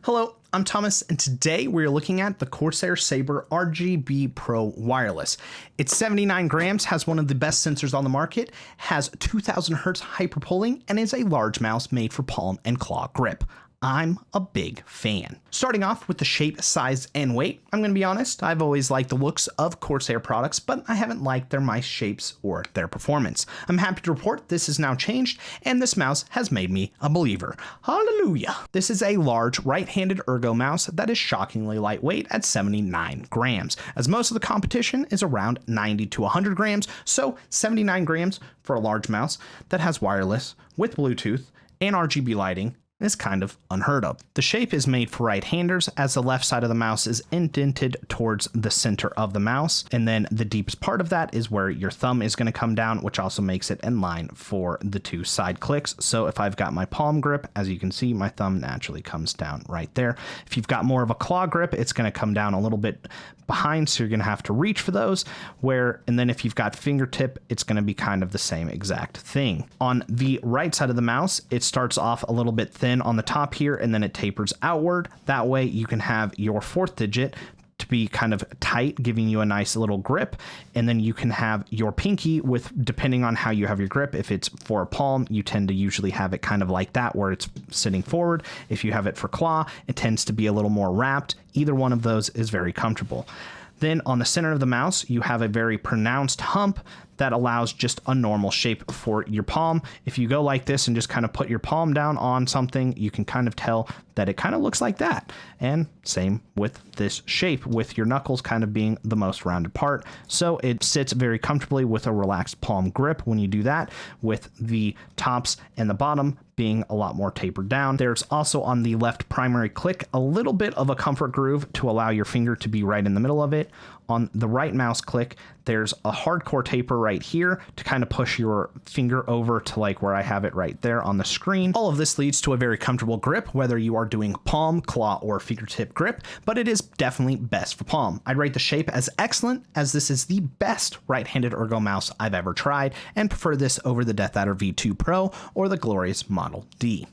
Hello, I'm Thomas, and today we're looking at the Corsair Sabre RGB Pro Wireless. It's 79 grams, has one of the best sensors on the market, has 2000 Hz hyperpolling, and is a large mouse made for palm and claw grip. I'm a big fan. Starting off with the shape, size, and weight, I'm going to be honest, I've always liked the looks of Corsair products, but I haven't liked their mice shapes or their performance. I'm happy to report this has now changed, and this mouse has made me a believer. Hallelujah! This is a large right-handed ergo mouse that is shockingly lightweight at 79 grams, as most of the competition is around 90 to 100 grams, so 79 grams for a large mouse that has wireless with Bluetooth and RGB lighting is kind of unheard of. The shape is made for right-handers, as the left side of the mouse is indented towards the center of the mouse, and then the deepest part of that is where your thumb is going to come down, which also makes it in line for the two side clicks. So if I've got my palm grip, as you can see, my thumb naturally comes down right there. If you've got more of a claw grip, it's going to come down a little bit behind, so you're going to have to reach for those, and then if you've got fingertip, it's going to be kind of the same exact thing. On the right side of the mouse, it starts off a little bit thin on the top here, and then it tapers outward. That way you can have your fourth digit to be kind of tight, giving you a nice little grip, and then you can have your pinky with, depending on how you have your grip. If it's for a palm, you tend to usually have it kind of like that, where it's sitting forward. If you have it for claw, it tends to be a little more wrapped. Either one of those is very comfortable. Then on the center of the mouse, you have a very pronounced hump that allows just a normal shape for your palm. If you go like this and just kind of put your palm down on something, you can kind of tell that it kind of looks like that. And same with this shape, with your knuckles kind of being the most rounded part. So it sits very comfortably with a relaxed palm grip when you do that, with the tops and the bottom being a lot more tapered down. There's also on the left primary click a little bit of a comfort groove to allow your finger to be right in the middle of it. On the right mouse click, there's a hardcore taper right here to kind of push your finger over to like where I have it right there on the screen. All of this leads to a very comfortable grip, whether you are doing palm, claw, or fingertip grip, but it is definitely best for palm. I'd rate the shape as excellent, as this is the best right-handed ergo mouse I've ever tried, and prefer this over the Death Adder V2 Pro or the glorious Model D.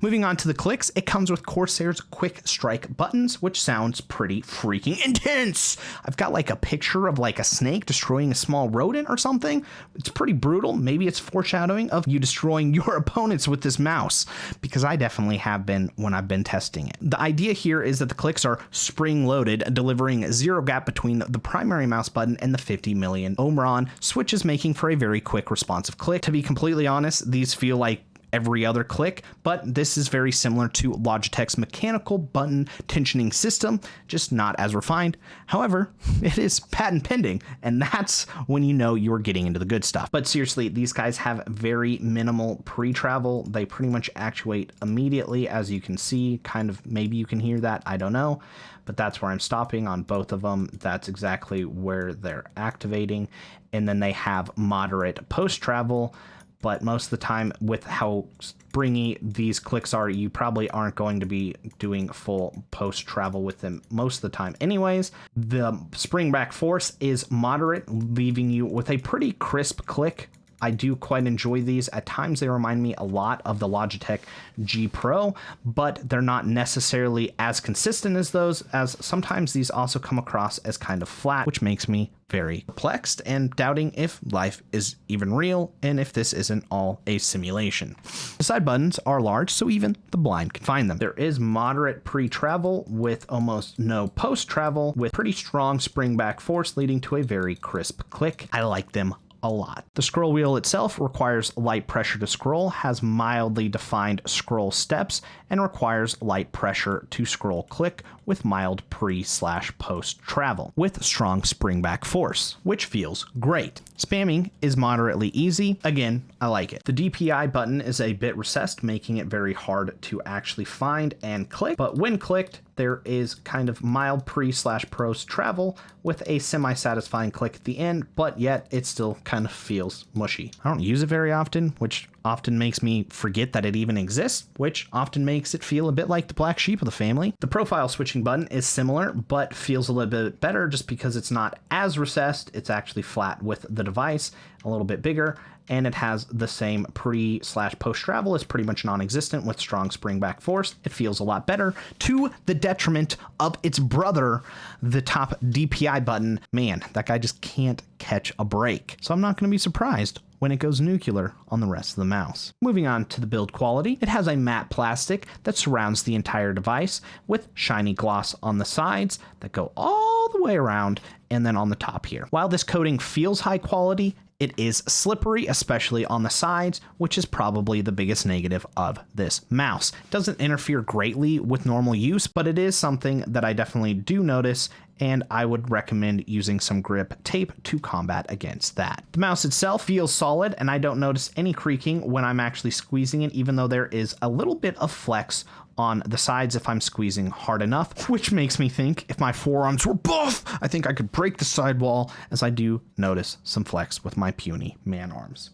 Moving on to the clicks, it comes with Corsair's quick strike buttons, which sounds pretty freaking intense. I've got like a picture of like a snake destroying a small rodent or something. It's pretty brutal. Maybe it's foreshadowing of you destroying your opponents with this mouse, because I definitely have been when I've been testing it. The idea here is that the clicks are spring-loaded, delivering zero gap between the primary mouse button and the 50 million Omron switches, making for a very quick responsive click. To be completely honest, these feel like every other click, but this is very similar to Logitech's mechanical button tensioning system, just not as refined. However, it is patent pending, and that's when you know you're getting into the good stuff. But seriously, these guys have very minimal pre-travel. They pretty much actuate immediately, as you can see. Kind of, maybe you can hear that, I don't know, but that's where I'm stopping on both of them. That's exactly where they're activating. And then they have moderate post-travel, but most of the time, with how springy these clicks are, you probably aren't going to be doing full post travel with them most of the time anyways. The spring back force is moderate, leaving you with a pretty crisp click. I do quite enjoy these. At times they remind me a lot of the Logitech G Pro, but they're not necessarily as consistent as those, as sometimes these also come across as kind of flat, which makes me very perplexed and doubting if life is even real and if this isn't all a simulation. The side buttons are large, so even the blind can find them. There is moderate pre-travel with almost no post-travel, with pretty strong spring back force, leading to a very crisp click. I like them a lot. The scroll wheel itself requires light pressure to scroll, has mildly defined scroll steps, and requires light pressure to scroll click with mild pre/post travel with strong spring back force, which feels great. Spamming is moderately easy. Again, I like it. The DPI button is a bit recessed, making it very hard to actually find and click, but when clicked, there is kind of mild pre/post travel with a semi-satisfying click at the end, but yet it still kind of feels mushy. I don't use it very often, which often makes me forget that it even exists, which often makes it feel a bit like the black sheep of the family. The profile switching button is similar, but feels a little bit better just because it's not as recessed. It's actually flat with the device, a little bit bigger, and it has the same pre/post travel is pretty much non-existent with strong spring back force. It feels a lot better to the detriment of its brother, the top DPI button. Man, that guy just can't catch a break. So I'm not going to be surprised when it goes nuclear on the rest of the mouse. Moving on to the build quality, it has a matte plastic that surrounds the entire device with shiny gloss on the sides that go all the way around and then on the top here. While this coating feels high quality, it is slippery, especially on the sides, which is probably the biggest negative of this mouse. It doesn't interfere greatly with normal use, but it is something that I definitely do notice, and I would recommend using some grip tape to combat against that. The mouse itself feels solid, and I don't notice any creaking when I'm actually squeezing it, even though there is a little bit of flex on the sides if I'm squeezing hard enough, which makes me think if my forearms were buff, I think I could break the sidewall, as I do notice some flex with my puny man arms.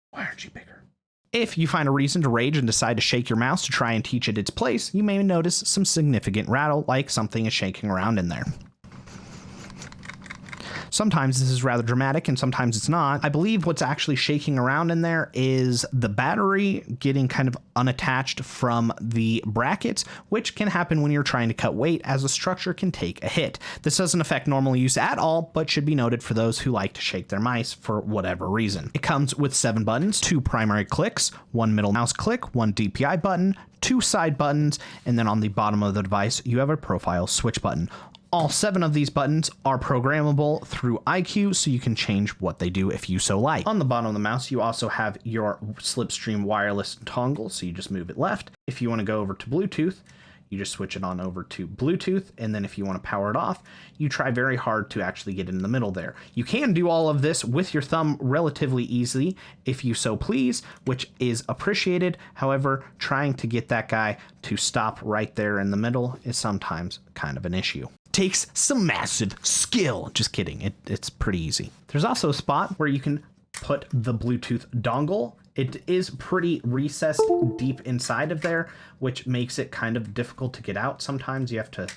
Why aren't you bigger? If you find a reason to rage and decide to shake your mouse to try and teach it its place, you may notice some significant rattle, like something is shaking around in there. Sometimes this is rather dramatic and sometimes it's not. I believe what's actually shaking around in there is the battery getting kind of unattached from the brackets, which can happen when you're trying to cut weight, as the structure can take a hit. This doesn't affect normal use at all, but should be noted for those who like to shake their mice for whatever reason. It comes with 7 buttons, 2 primary clicks, 1 middle mouse click, 1 DPI button, 2 side buttons, and then on the bottom of the device, you have a profile switch button. All 7 of these buttons are programmable through IQ, so you can change what they do if you so like. On the bottom of the mouse, you also have your Slipstream Wireless dongle, so you just move it left. If you want to go over to Bluetooth, you just switch it on over to Bluetooth, and then if you want to power it off, you try very hard to actually get in the middle there. You can do all of this with your thumb relatively easily if you so please, which is appreciated. However, trying to get that guy to stop right there in the middle is sometimes kind of an issue. Takes some massive skill. Just kidding. It's pretty easy. There's also a spot where you can put the Bluetooth dongle. It is pretty recessed deep inside of there, which makes it kind of difficult to get out. Sometimes you have to,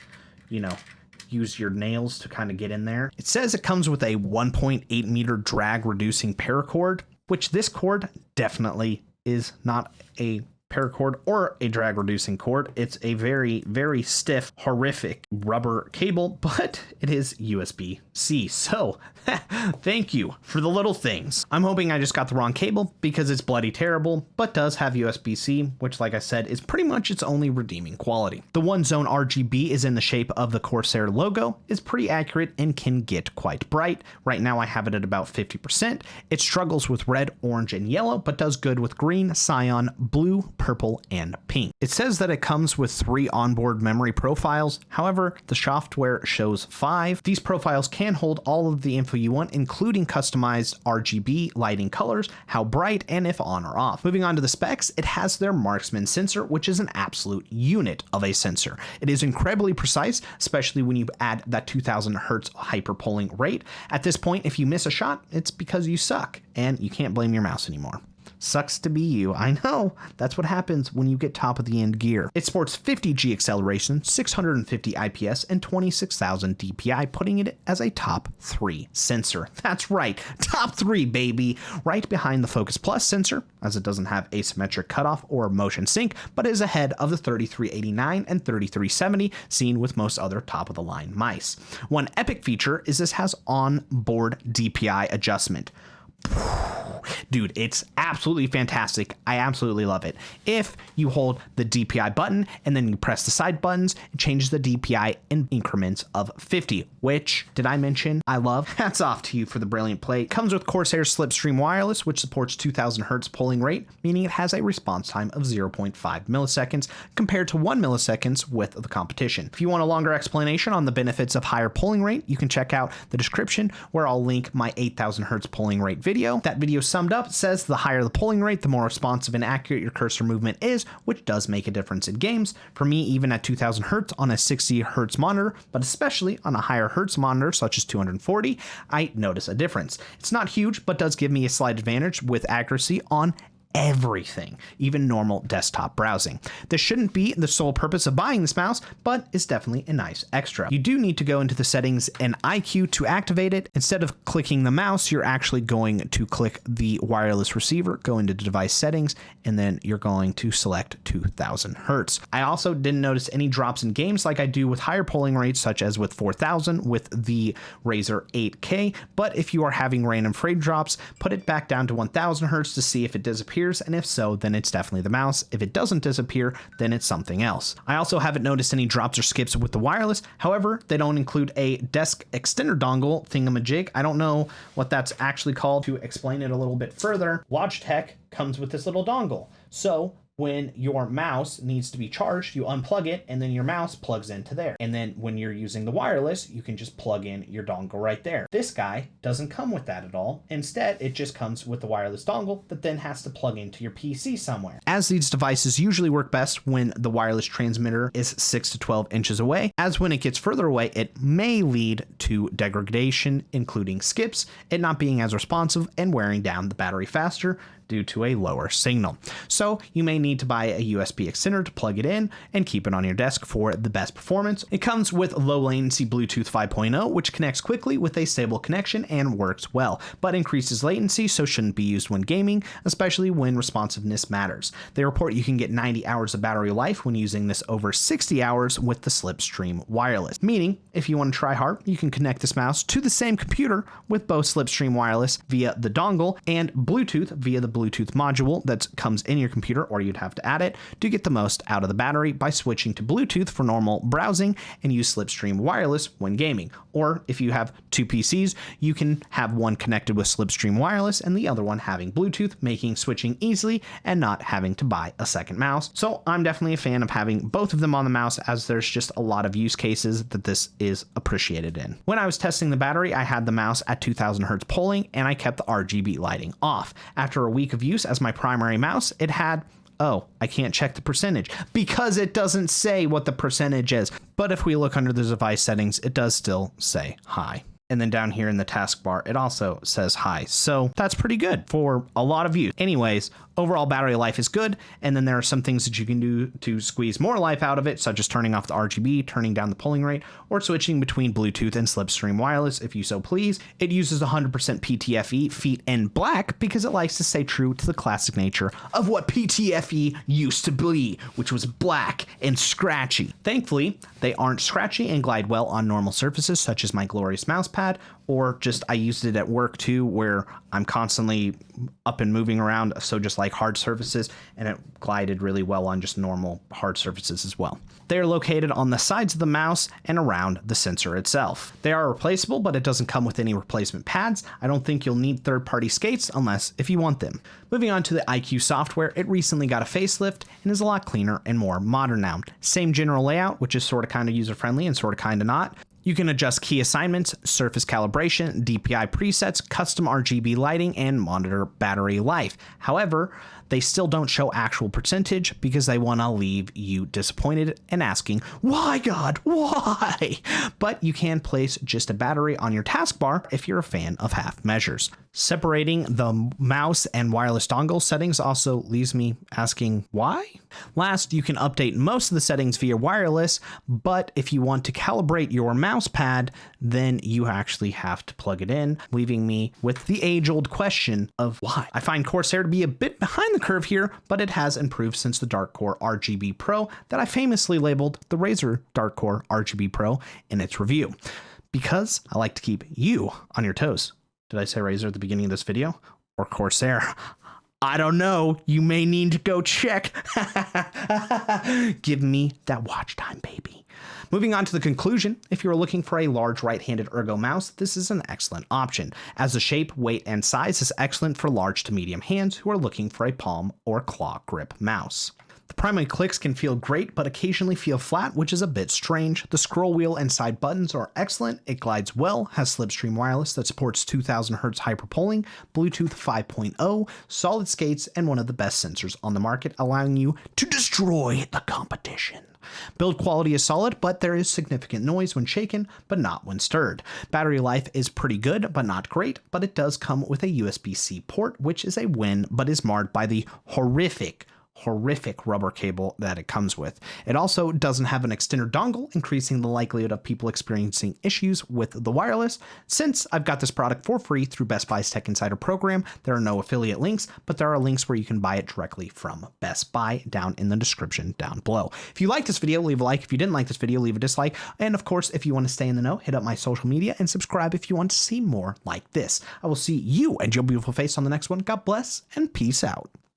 use your nails to kind of get in there. It says it comes with a 1.8 meter drag reducing paracord, which this cord definitely is not a paracord or a drag reducing cord. It's a very, very stiff, horrific rubber cable, but it is USB-C. So thank you for the little things. I'm hoping I just got the wrong cable because it's bloody terrible, but does have USB-C, which, like I said, is pretty much its only redeeming quality. The one zone RGB is in the shape of the Corsair logo, is pretty accurate and can get quite bright. Right now I have it at about 50%. It struggles with red, orange, and yellow, but does good with green, cyan, blue, purple, and pink. It says that it comes with 3 onboard memory profiles. However, the software shows 5. These profiles can hold all of the info you want, including customized RGB lighting colors, how bright, and if on or off. Moving on to the specs, it has their Marksmen sensor, which is an absolute unit of a sensor. It is incredibly precise, especially when you add that 2000 hertz hyperpolling rate. At this point, if you miss a shot, it's because you suck, and you can't blame your mouse anymore. Sucks to be you. I know. That's what happens when you get top of the end gear. It sports 50G acceleration, 650 IPS, and 26,000 DPI, putting it as a top 3 sensor. That's right. Top 3, baby. Right behind the Focus Plus sensor, as it doesn't have asymmetric cutoff or motion sync, but is ahead of the 3389 and 3370 seen with most other top of the line mice. One epic feature is this has onboard DPI adjustment. Dude, it's absolutely fantastic. I absolutely love it. If you hold the DPI button and then you press the side buttons, it changes the DPI in increments of 50, which, did I mention, I love? Hats off to you for the brilliant play. It comes with Corsair Slipstream Wireless, which supports 2000 hertz polling rate, meaning it has a response time of 0.5 milliseconds compared to 1 milliseconds with the competition. If you want a longer explanation on the benefits of higher polling rate, you can check out the description where I'll link my 8000 hertz polling rate video. That video summed up says the higher the polling rate, the more responsive and accurate your cursor movement is, which does make a difference in games. For me, even at 2000 hertz on a 60 hertz monitor, but especially on a higher hertz monitor such as 240, I notice a difference. It's not huge, but does give me a slight advantage with accuracy on everything, even normal desktop browsing. This shouldn't be the sole purpose of buying this mouse, but it's definitely a nice extra. You do need to go into the settings and IQ to activate it. Instead of clicking the mouse, you're actually going to click the wireless receiver, go into device settings, and then you're going to select 2000 Hertz. I also didn't notice any drops in games like I do with higher polling rates, such as with 4000 with the Razer 8K. But if you are having random frame drops, put it back down to 1000 Hertz to see if it disappears. And if so, then it's definitely the mouse. If it doesn't disappear, then it's something else. I also haven't noticed any drops or skips with the wireless. However, they don't include a desk extender dongle thingamajig. I don't know what that's actually called. To explain it a little bit further, Logitech comes with this little dongle. So when your mouse needs to be charged, you unplug it and then your mouse plugs into there. And then when you're using the wireless, you can just plug in your dongle right there. This guy doesn't come with that at all. Instead, it just comes with the wireless dongle that then has to plug into your PC somewhere. As these devices usually work best when the wireless transmitter is 6 to 12 inches away, as when it gets further away, it may lead to degradation, including skips, it not being as responsive and wearing down the battery faster due to a lower signal. So you may need to buy a USB extender to plug it in and keep it on your desk for the best performance. It comes with low latency Bluetooth 5.0, which connects quickly with a stable connection and works well, but increases latency, so shouldn't be used when gaming, especially when responsiveness matters. They report you can get 90 hours of battery life when using this over 60 hours with the Slipstream Wireless, meaning if you want to try hard, you can connect this mouse to the same computer with both Slipstream Wireless via the dongle and Bluetooth via the Bluetooth module that comes in your computer, or you'd have to add it to get the most out of the battery by switching to Bluetooth for normal browsing and use Slipstream Wireless when gaming. Or if you have two PCs, you can have one connected with Slipstream Wireless and the other one having Bluetooth, making switching easily and not having to buy a second mouse. So I'm definitely a fan of having both of them on the mouse, as there's just a lot of use cases that this is appreciated in. When I was testing the battery, I had the mouse at 2000 Hertz polling and I kept the RGB lighting off. After a week of use as my primary mouse, it had, oh, I can't check the percentage because it doesn't say what the percentage is. But if we look under the device settings, it does still say high. And then down here in the taskbar, it also says high. So that's pretty good for a lot of use. Anyways, overall battery life is good. And then there are some things that you can do to squeeze more life out of it, such as turning off the RGB, turning down the polling rate, or switching between Bluetooth and Slipstream Wireless if you so please. It uses 100% PTFE feet in black because it likes to stay true to the classic nature of what PTFE used to be, which was black and scratchy. Thankfully, they aren't scratchy and glide well on normal surfaces such as my glorious mousepad, or just I used it at work too, where I'm constantly up and moving around, so just like hard surfaces, and it glided really well on just normal hard surfaces as well. They are located on the sides of the mouse and around the sensor itself. They are replaceable, but it doesn't come with any replacement pads. I don't think you'll need third-party skates unless if you want them. Moving on to the IQ software, it recently got a facelift and is a lot cleaner and more modern now. Same general layout, which is sort of kind of user-friendly and sort of kind of not. You can adjust key assignments, surface calibration, DPI presets, custom RGB lighting, and monitor battery life. However, they still don't show actual percentage because they want to leave you disappointed and asking, why God, why? But you can place just a battery on your taskbar if you're a fan of half measures. Separating the mouse and wireless dongle settings also leaves me asking why? Last, you can update most of the settings via wireless, but if you want to calibrate your mouse pad, then you actually have to plug it in, leaving me with the age-old question of why. I find Corsair to be a bit behind the curve here, but it has improved since the Darkcore RGB Pro that I famously labeled the Razer Darkcore RGB Pro in its review, because I like to keep you on your toes. Did I say Razer at the beginning of this video? Or Corsair? I don't know. You may need to go check. Give me that watch time, baby. Moving on to the conclusion, if you're looking for a large right-handed ergo mouse, this is an excellent option, as the shape, weight, and size is excellent for large to medium hands who are looking for a palm or claw grip mouse. The primary clicks can feel great, but occasionally feel flat, which is a bit strange. The scroll wheel and side buttons are excellent. It glides well, has Slipstream Wireless that supports 2000 Hz hyperpolling, Bluetooth 5.0, solid skates, and one of the best sensors on the market, allowing you to destroy the competition. Build quality is solid, but there is significant noise when shaken, but not when stirred. Battery life is pretty good, but not great, but it does come with a USB-C port, which is a win, but is marred by the horrific rubber cable that it comes with. It also doesn't have an extender dongle, increasing the likelihood of people experiencing issues with the wireless. Since I've got this product for free through Best Buy's Tech Insider program, there are no affiliate links, but there are links where you can buy it directly from Best Buy down in the description down below. If you like this video, leave a like. If you didn't like this video, leave a dislike. And of course, if you want to stay in the know, hit up my social media and subscribe if you want to see more like this. I will see you and your beautiful face on the next one. God bless and peace out.